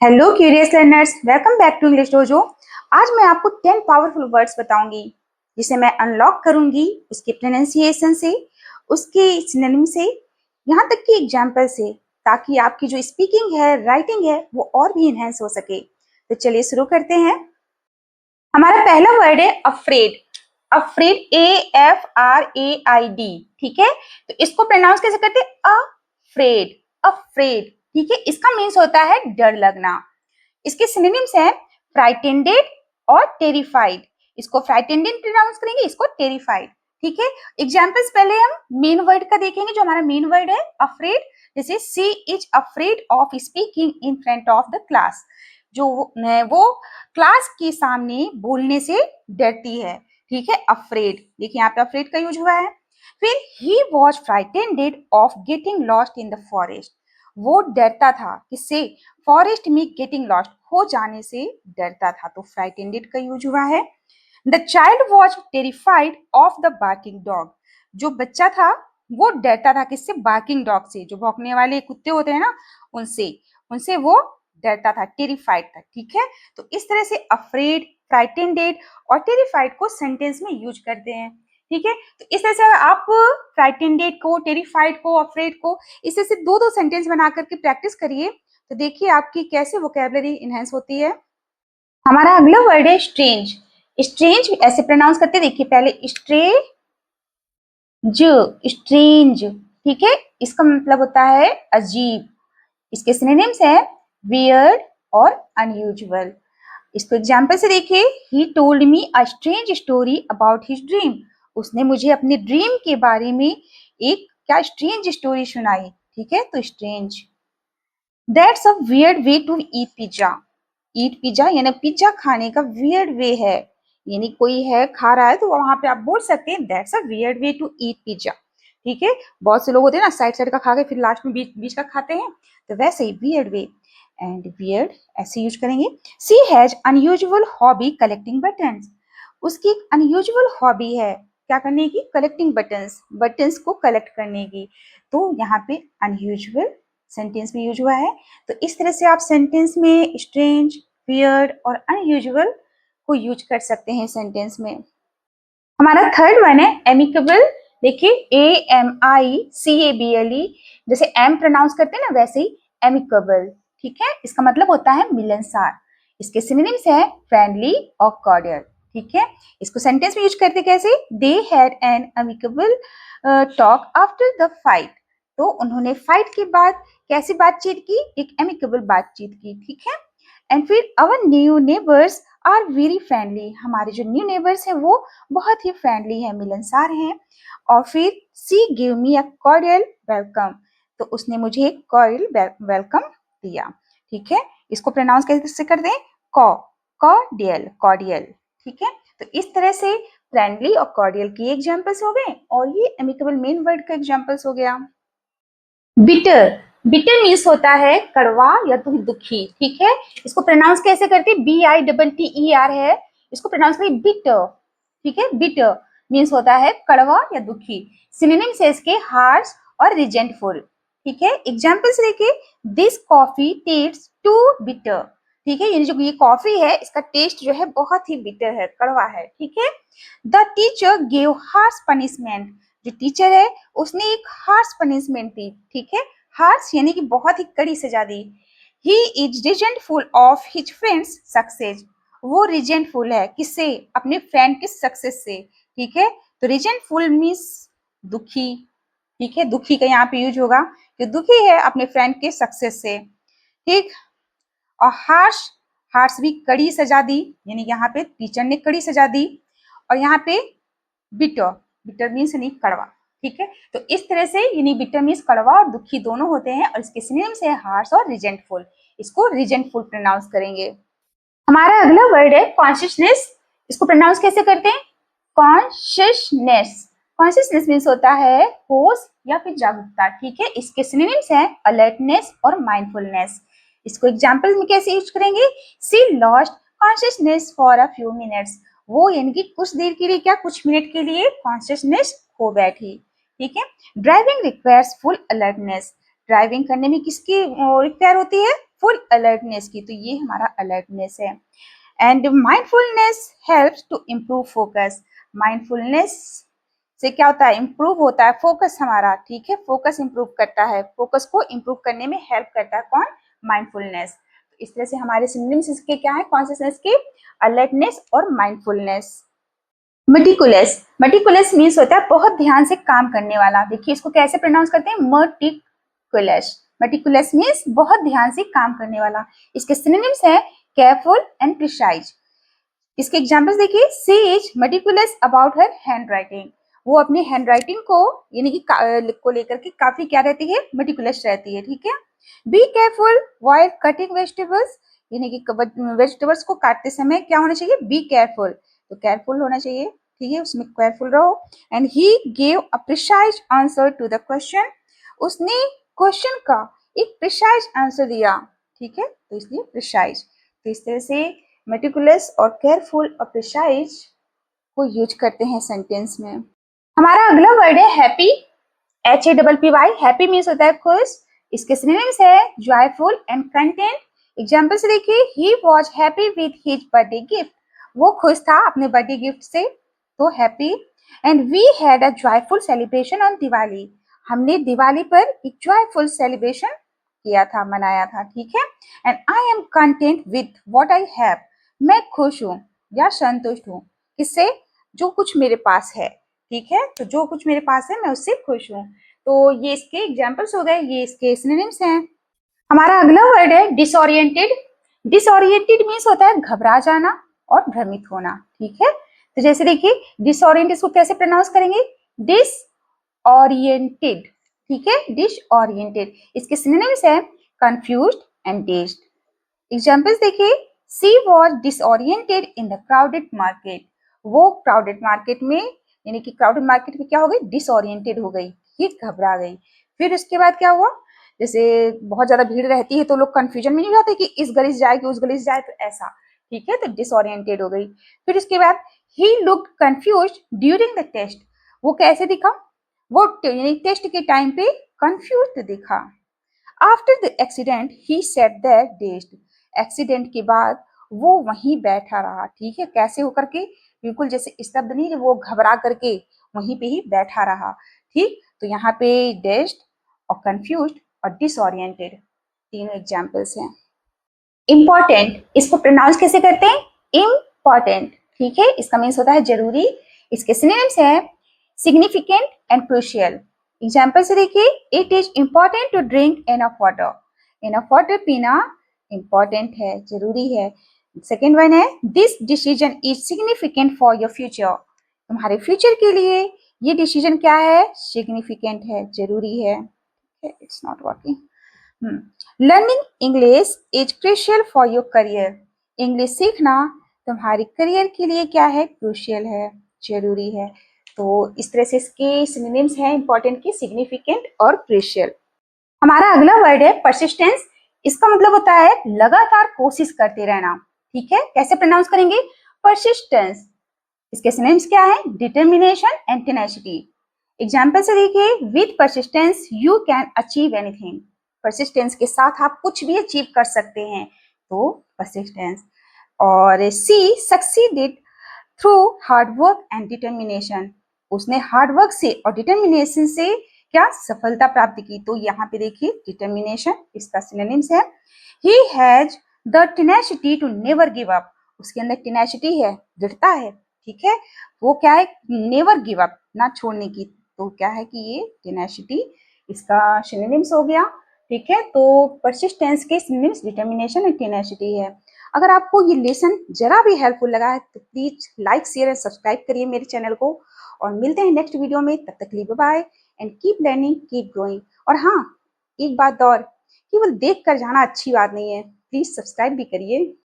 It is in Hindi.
Hello curious learners, welcome back to English dojo. आज मैं आपको 10 पावरफुल वर्ड्स बताऊंगी जिसे मैं अनलॉक करूंगी उसके प्रोनाउंसिएशन से, उसके सिनोनिम से, यहाँ तक कि एग्जाम्पल से, ताकि आपकी जो स्पीकिंग है, राइटिंग है, वो और भी इनहेंस हो सके। तो चलिए शुरू करते हैं। हमारा पहला वर्ड है अफ्रेड। Afraid, AFRAID। ठीक है, तो इसको प्रोनाउंस कैसे करते हैं? Afraid, afraid. ठीक है, इसका मीन्स होता है डर लगना। इसके सिनोनिम्स हैं फ्राइटेंडेड और टेरिफाइड। इसको फ्राइटेंडेड प्रोनाउंस करेंगे, इसको टेरिफाइड। ठीक है, एग्जांपल्स पहले हम मेन वर्ड का देखेंगे। जो हमारा मेन वर्ड है अफ्रेड, जैसे she is afraid of speaking in front of the class. जो वो क्लास के सामने बोलने से डरती है। ठीक है, अफ्रेड। देखिए यहाँ पे अफ्रेड का यूज हुआ है। फिर he was frightened of getting lost in the forest. वो डरता था किससे? फॉरेस्ट में गेटिंग लॉस्ट, खो जाने से डरता था। तो फ्राइटेंडेड का यूज हुआ है। The child was terrified of the barking dog. जो बच्चा था वो डरता था किससे? बार्किंग डॉग से। जो भौंकने वाले कुत्ते होते हैं ना, उनसे उनसे वो डरता था, टेरिफाइड था। ठीक है, तो इस तरह से अफ्रेड, फ्राइटेंडेड और टेरिफाइड को सेंटेंस में यूज करते हैं। ठीक है, तो इस तरह से आप फ्राइटेंडेड को, टेरिफाइड को, अफ्रेड को इस तरह से दो दो सेंटेंस बना करके प्रैक्टिस करिए, तो देखिए आपकी कैसे वोकैबुलरी इनहेंस होती है। हमारा अगला वर्ड है स्ट्रेंज। स्ट्रेंज ऐसे प्रोनाउंस करते, देखिए पहले स्ट्रेंज। ठीक है, इसका मतलब होता है अजीब। इसके सिनोनिम्स है वियर्ड और अनयूजुअल। इसको एग्जाम्पल से देखिए। He told me a strange story about his dream. उसने मुझे अपने ड्रीम के बारे में एक क्या स्ट्रेंज स्टोरी सुनाई। ठीक है, तो strange. That's a weird way to eat pizza. Eat pizza यानी पिज्जा खाने का वियर्ड वे है। यानी कोई है खा रहा है तो वहां पे आप बोल सकते हैं that's a weird way to eat pizza. ठीक है, बहुत से लोग होते हैं ना साइड साइड का खा के फिर लास्ट में बीच बीच का खाते हैं, तो वैसे ही वियर्ड वे। एंड वियर्ड ऐसे यूज करेंगे। She has unusual hobby collecting buttons. उसकी एक अनयूजुअल हॉबी है क्या करने की? कलेक्टिंग बटन्स, बटन्स को कलेक्ट करने की। तो यहाँ पे अनयूजुअल सेंटेंस में यूज हुआ है। तो इस तरह से आप सेंटेंस में स्ट्रेंज, वियर्ड और अनयूजुअल को यूज कर सकते हैं सेंटेंस में। हमारा थर्ड वन है एमिकेबल। देखिए AMICABLE, जैसे एम प्रोनाउंस करते हैं ना वैसे ही एमिकेबल। ठीक है, इसका मतलब होता है मिलनसार। इसके सिनोनिम्स है फ्रेंडली और कॉर्डियल। ठीक है, इसको सेंटेंस में यूज करते कैसे? They had an amicable talk after the fight. तो उन्होंने फाइट के बाद कैसी बातचीत की? एक एमिकेबल बातचीत की। ठीक है, एंड फिर our new neighbours are very friendly. हमारे जो न्यू नेबर्स हैं वो बहुत ही फ्रेंडली है, मिलनसार हैं। और फिर सी गिव मी अ कॉर्डियल वेलकम। तो उसने मुझे एक कॉर्डियल वेलकम दिया। ठीक है, इसको प्रोनाउंस कैसे कर दें? Cordial, cordial. ठीक है, तो इस तरह से फ्रेंडली और कॉर्डियल की एग्जांपल्स हो गए और ये एमिकेबल मेन वर्ड का एग्जांपल्स हो गया। बिटर। बिटर मीन्स होता है कड़वा या तो दुखी। ठीक है, इसको प्रोनाउंस कैसे करते हैं? BITTER है, इसको प्रोनाउंस करिए बिटर। ठीक है, बिटर मीन्स होता है कड़वा या दुखी। सिनोनिम्स है इसके हार्श और रिजेंटफुल। ठीक है, एग्जांपल्स देखिए। This coffee tastes too bitter. ठीक है, यानी जो ये कॉफी है इसका टेस्ट जो है बहुत ही बिटर है, कड़वा है। ठीक है, the teacher gave harsh punishment. जो टीचर है उसने एक हार्श पनिशमेंट दी। ठीक है, हार्श यानी कि बहुत ही कड़ी सजा दी। He is resentful of his friends success. वो रिजेंटफुल है किससे? अपने फ्रेंड के सक्सेस से। ठीक है, तो रिजेंटफुल मीन्स दुखी। ठीक है, दुखी का यहाँ पे यूज होगा कि दुखी है अपने फ्रेंड के सक्सेस से। ठीक, और हार्श, हार्श भी कड़ी सजा दी, यानी यहाँ पे टीचर ने कड़ी सजा दी। और यहाँ पे बिटर, बिटर मीन्स यानी कड़वा। ठीक है, तो इस तरह से यानी बिटर मीन्स कड़वा और दुखी दोनों होते हैं और इसके सिनोनिम्स है हार्श और रिजेंटफुल। इसको रिजेंटफुल प्रोनाउंस करेंगे। हमारा अगला वर्ड है कॉन्शियसनेस। इसको प्रोनाउंस कैसे करते हैं? कॉन्शियसनेस। कॉन्शियसनेस मीन्स होता है होश या फिर जागरूकता। ठीक है, इसके सिनोनिम्स हैं अलर्टनेस और माइंडफुलनेस। इसको एग्जांपल में कैसे यूज करेंगे? She lost consciousness for a few minutes. वो यानी कि कुछ देर के लिए क्या, कुछ मिनट के लिए कॉन्शियसनेस खो बैठी। ठीक है, driving requires full alertness. Driving करने में किसकी रिक्वायर होती है? फुल अलर्टनेस की, तो ये हमारा अलर्टनेस है। And mindfulness helps to improve focus. Mindfulness से क्या होता है, इम्प्रूव होता है फोकस हमारा, ठीक है, फोकस इम्प्रूव करता है, फोकस को इम्प्रूव करने में हेल्प करता है कौन, माइंडफुलनेस। तो इस तरह से हमारे सिनोनिम्स इसके क्या है कॉन्शियसनेस के, अलर्टनेस और माइंडफुलनेस। मेटिकुलस, मेटिकुलस मीन्स होता है बहुत ध्यान से काम करने वाला। देखिए इसको कैसे प्रोनाउंस करते हैं, मेटिकुलस। मेटिकुलस मीन्स बहुत ध्यान से काम करने वाला। इसके सिनोनिम्स है केयरफुल एंड प्रिसाइज। इसके एग्जांपल्स देखिए, she is meticulous about her handwriting. वो अपनी हैंड राइटिंग को यानी कि को लेकर के काफी क्या रहती है, मेटिकुलस रहती है, ठीक है। Be careful while cutting vegetables, यानी कि वेजिटेबल्स को काटते समय क्या होना चाहिए, बी केयरफुल, तो केयरफुल होना चाहिए, ठीक है, उसमें केयरफुल रहो। And he gave a precise answer to the question, उसने क्वेश्चन का एक प्रिसाइज आंसर दिया, ठीक है, तो इसलिए प्रिसाइज। तो इस तरह से मेटिकुलस और केयरफुल और प्रिसाइज को यूज करते हैं सेंटेंस में। हमारा अगला वर्ड है हैप्पी, HAPPY। हैप्पी मीन्स होता है खुश। इसके सिनोनिम्स है जॉयफुल एंड कंटेंट। एग्जांपल से देखिए, he was happy with his birthday gift, वो खुश था अपने बर्थडे गिफ्ट से, तो happy. And we had a joyful celebration on Diwali, हमने दिवाली पर एक जॉयफुल सेलिब्रेशन किया था, मनाया था, ठीक है। And I am content with what I have, मैं खुश हूँ या संतुष्ट हूँ, किससे, जो कुछ मेरे पास है, ठीक है, तो जो कुछ मेरे पास है मैं उससे खुश हूँ। तो ये इसके एग्जाम्पल्स हो गए, ये इसके सिनोनिम्स हैं। हमारा अगला वर्ड है डिसोरिएंटेड। डिसोरिएंटेड मीन्स होता है घबरा जाना और भ्रमित होना, ठीक है। तो जैसे देखिए डिसोरिएंटेड को कैसे प्रोनाउंस करेंगे, डिसओरिएंटेड, ठीक है, डिसओरिएंटेड। इसके सिनोनिम्स है कंफ्यूज्ड एंड डेज्ड। एग्जाम्पल्स देखिए, she was disoriented in the crowded market, वो क्राउडेड मार्केट में यानी कि क्राउडेड मार्केट में क्या हो गई, डिसओरिएंटेड हो गई, ये घबरा गई। फिर उसके बाद क्या हुआ, जैसे बहुत ज्यादा भीड़ रहती है तो लोग कंफ्यूजन में नहीं जाते कि इस गली से जाए कि उस गली से जाए, तो ऐसा, ठीक है, तो डिसओरिएंटेड हो गई। फिर उसके बाद he looked confused during the test, वो कैसे दिखा, वो टेस्ट के टाइम पे कंफ्यूज्ड दिखा। After the accident he sat there dazed, accident के बाद वो वहीं बैठा रहा, ठीक है, कैसे होकर के, बिल्कुल जैसे स्तब्ध नहीं, वो घबरा करके वहीं पे ही बैठा रहा, ठीक। तो यहाँ पे डेज्ड और कंफ्यूज्ड और डिसओरिएंटेड तीनों एग्जाम्पल्स हैं। इम्पॉर्टेंट, इसको प्रोनाउंस कैसे करते हैं, इम्पॉर्टेंट, ठीक है, इसका मीन्स होता है जरूरी। इसके सिनोनिम्स है सिग्निफिकेंट एंड क्रूशियल। एग्जाम्पल से देखिए, it is important to drink enough water, enough water पीना इम्पॉर्टेंट है, जरूरी है। सेकेंड वन है this decision is significant for your future, तुम्हारे फ्यूचर के लिए ये डिसीजन क्या है, सिग्निफिकेंट है, जरूरी है, it's not working. Learning English is crucial for your career, English सीखना तुम्हारी करियर के लिए क्या है, क्रूशियल है, जरूरी है। तो इस तरह से इसके सिनोनिम्स हैं इंपॉर्टेंट की, सिग्निफिकेंट और क्रूशियल। हमारा अगला वर्ड है परसिस्टेंस। इसका मतलब होता है लगातार कोशिश करते रहना, ठीक है, कैसे प्रोनाउंस करेंगे, परसिस्टेंस। इसके सिनोनिम्स क्या है, डिटर्मिनेशन एंड टेनेसिटी। एग्जाम्पल से देखिए, with persistence you can achieve anything, persistence के साथ आप कुछ भी अचीव कर सकते हैं, तो परसिस्टेंस। और she succeeded through hard work and determination, उसने हार्ड वर्क से और डिटर्मिनेशन से क्या सफलता प्राप्त की, तो यहाँ पे देखिए डिटर्मिनेशन, इसका सिनोनिम्स है he has the tenacity to never give up, उसके अंदर टेनेसिटी है, दृढ़ता है, ठीक है, वो क्या है, नेवर गिव अप, ना छोड़ने की, तो क्या है कि ये टेनेसिटी, इसका सिनोनिम्स हो गया, ठीक है। तो परसिस्टेंस के सिनोनिम्स डिटर्मिनेशन एंड टेनेसिटी है। अगर आपको ये लेसन जरा भी हेल्पफुल लगा है तो please like share and subscribe करिए मेरे चैनल को, और मिलते हैं नेक्स्ट वीडियो में, तब तक के लिए bye and keep learning keep growing. और हाँ, एक बात और, केवल देख कर जाना अच्छी बात नहीं है, प्लीज सब्सक्राइब भी करिए।